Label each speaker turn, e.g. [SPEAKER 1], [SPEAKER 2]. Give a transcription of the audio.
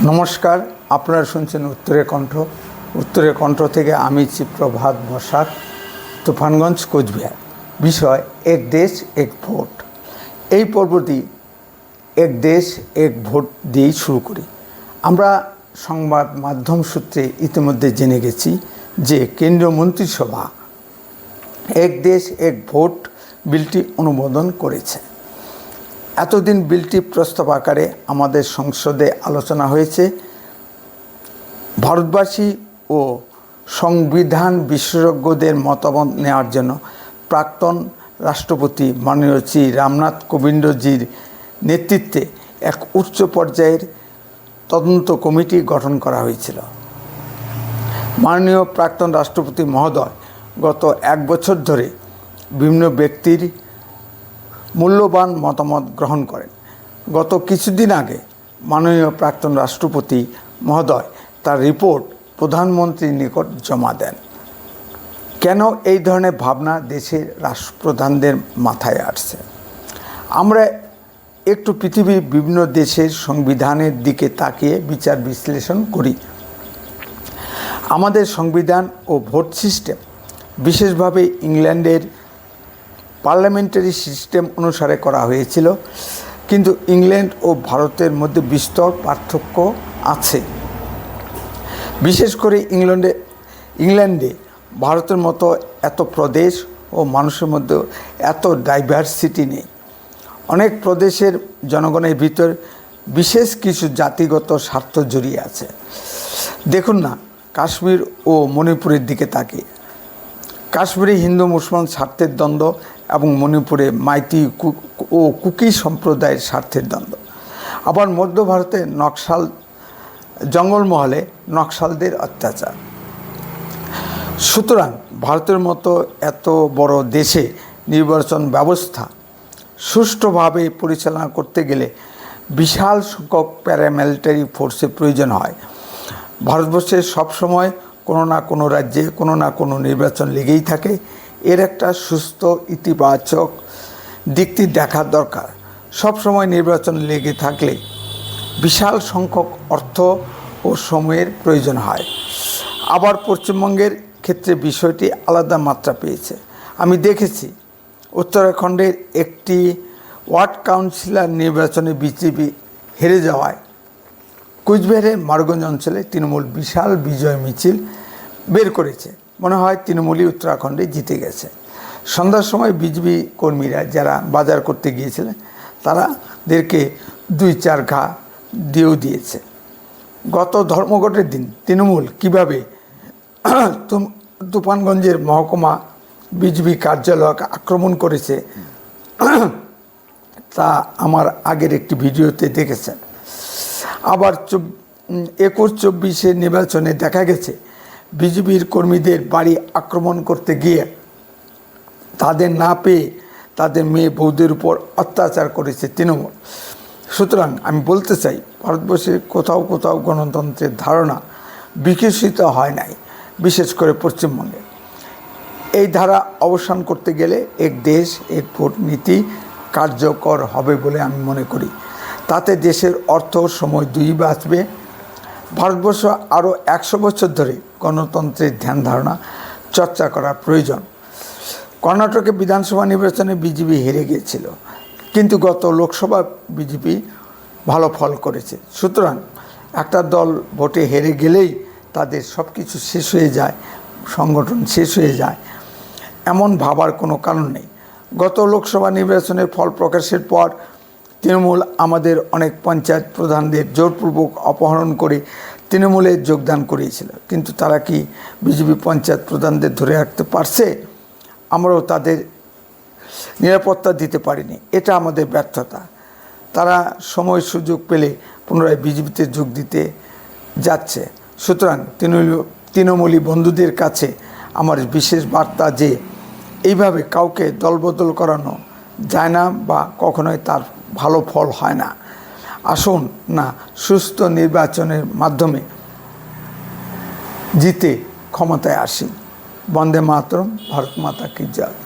[SPEAKER 1] নমস্কার, আপনারা শুনছেন উত্তরের কণ্ঠ থেকে আমি চিত্রভাত বসাক, তুফানগঞ্জ, কোচবিহার। বিষয় এক দেশ এক ভোট। এই পর্বটি এক দেশ এক ভোট দিয়েই শুরু করি। আমরা সংবাদ মাধ্যম সূত্রে ইতিমধ্যে জেনে গেছি যে কেন্দ্রীয় মন্ত্রিসভা এক দেশ এক ভোট বিলটি অনুমোদন করেছে। এতদিন বিলটি প্রস্তাব আকারে আমাদের সংসদে আলোচনা হয়েছে। ভারতবাসী ও সংবিধান বিশেষজ্ঞদের মতামত নেওয়ার জন্য প্রাক্তন রাষ্ট্রপতি মাননীয় শ্রী রামনাথ কোবিন্দজির নেতৃত্বে এক উচ্চ পর্যায়ের তদন্ত কমিটি গঠন করা হয়েছিল। মাননীয় প্রাক্তন রাষ্ট্রপতি মহোদয় গত এক বছর ধরে বিভিন্ন ব্যক্তির মূল্যবান মতামত গ্রহণ করেন। গত কিছুদিন আগে মাননীয় প্রাক্তন রাষ্ট্রপতি মহোদয় তার রিপোর্ট প্রধানমন্ত্রীর নিকট জমা দেন। কেন এই ধরনের ভাবনা দেশের রাষ্ট্রপ্রধানদের মাথায় আসছে? আমরা একটু পৃথিবীর বিভিন্ন দেশের সংবিধানের দিকে তাকিয়ে বিচার বিশ্লেষণ করি। আমাদের সংবিধান ও ভোট সিস্টেম বিশেষভাবে ইংল্যান্ডের পার্লামেন্টারি সিস্টেম অনুসারে করা হয়েছিল, কিন্তু ইংল্যান্ড ও ভারতের মধ্যে বিস্তর পার্থক্য আছে। বিশেষ করে ইংল্যান্ডে ভারতের মতো এত প্রদেশ ও মানুষের মধ্যে এত ডাইভার্সিটি নেই। অনেক প্রদেশের জনগণের ভিতর বিশেষ কিছু জাতিগত স্বার্থ জড়িয়ে আছে। দেখুন না, কাশ্মীর ও মণিপুরের দিকে তাকিয়ে। কাশ্মীরে হিন্দু মুসলমান স্বার্থের দ্বন্দ্ব এবং মণিপুরে মাইতি ও কুকি সম্প্রদায়ের স্বার্থের দ্বন্দ্ব। আবার মধ্য ভারতে জঙ্গলমহলে নকশালদের অত্যাচার। সুতরাং ভারতের মতো এত বড় দেশে নির্বাচন ব্যবস্থা সুষ্ঠুভাবে পরিচালনা করতে গেলে বিশাল সংখ্যক প্যারামিলিটারি ফোর্সের প্রয়োজন হয়। ভারতবর্ষে সবসময় কোনো না কোনো রাজ্যে কোনো না কোনো নির্বাচন লেগেই থাকে। এর একটা সুস্থ ইতিবাচক দিকটি দেখা দরকার। সবসময় নির্বাচন লেগে থাকলে বিশাল সংখ্যক অর্থ ও সময়ের প্রয়োজন হয়। আবার পশ্চিমবঙ্গের ক্ষেত্রে বিষয়টি আলাদা মাত্রা পেয়েছে। আমি দেখেছি উত্তরাখণ্ডের একটি ওয়ার্ড কাউন্সিলর নির্বাচনে বিজেপি হেরে যাওয়ায় কোচবিহারের মারগঞ্জ অঞ্চলে তৃণমূল বিশাল বিজয় মিছিল বের করেছে। মনে হয় তৃণমূলই উত্তরাখণ্ডে জিতে গেছে। সন্ধ্যার সময় বিজেপি কর্মীরা যারা বাজার করতে গিয়েছিলেন তাদেরকে 2-4 ঘা দিয়েও দিয়েছে। গত ধর্মঘটের দিন তৃণমূল কীভাবে তুফানগঞ্জের মহকুমা বিজেপি কার্যালয়কে আক্রমণ করেছে তা আমার আগের একটি ভিডিওতে দেখেছেন। আবার 21-24 নির্বাচনে দেখা গেছে বিজেপির কর্মীদের বাড়ি আক্রমণ করতে গিয়ে তাদের না পেয়ে তাদের মেয়ে বৌদের উপর অত্যাচার করেছে তৃণমূল। সুতরাং আমি বলতে চাই, ভারতবর্ষে কোথাও কোথাও গণতন্ত্রের ধারণা বিকশিত হয় নাই, বিশেষ করে পশ্চিমবঙ্গে। এই ধারা অবসান করতে গেলে এক দেশ এক ভোট নীতি কার্যকর হবে বলে আমি মনে করি। তাতে দেশের অর্থ সময় দুই বাঁচবে। ভারতবর্ষ আরও 100 বছর ধরে গণতন্ত্রের ধ্যান ধারণা চর্চা করা প্রয়োজন। কর্ণাটকে বিধানসভা নির্বাচনে বিজেপি হেরে গিয়েছিল, কিন্তু গত লোকসভা বিজেপি ভালো ফল করেছে। সুতরাং একটা দল ভোটে হেরে গেলেই তাদের সব কিছু শেষ হয়ে যায়, সংগঠন শেষ হয়ে যায়, এমন ভাবার কোনো কারণ নেই। গত লোকসভা নির্বাচনের ফল প্রকাশের পর তৃণমূল আমাদের অনেক পঞ্চায়েত প্রধানদের জোরপূর্বক অপহরণ করে তৃণমূলে যোগদান করিয়েছিল, কিন্তু তারা কি বিজেপি পঞ্চায়েত প্রধানদের ধরে রাখতে পারছে? আমরাও তাদের নিরাপত্তা দিতে পারিনি। এটা আমাদের ব্যর্থতা। তারা সময় সুযোগ পেলে পুনরায় বিজেপিতে যোগ দিতে যাচ্ছে। সুতরাং তৃণমূলী বন্ধুদের কাছে আমার বিশেষ বার্তা যে এইভাবে কাউকে দলবদল করানো যায় না বা কখনোই তার ভালো ফল হয় না। আসুন না সুস্থ নির্বাচনের মাধ্যমে জিতে ক্ষমতায় আসি। বন্দে মাতরম। ভারত মাতা কি জয়।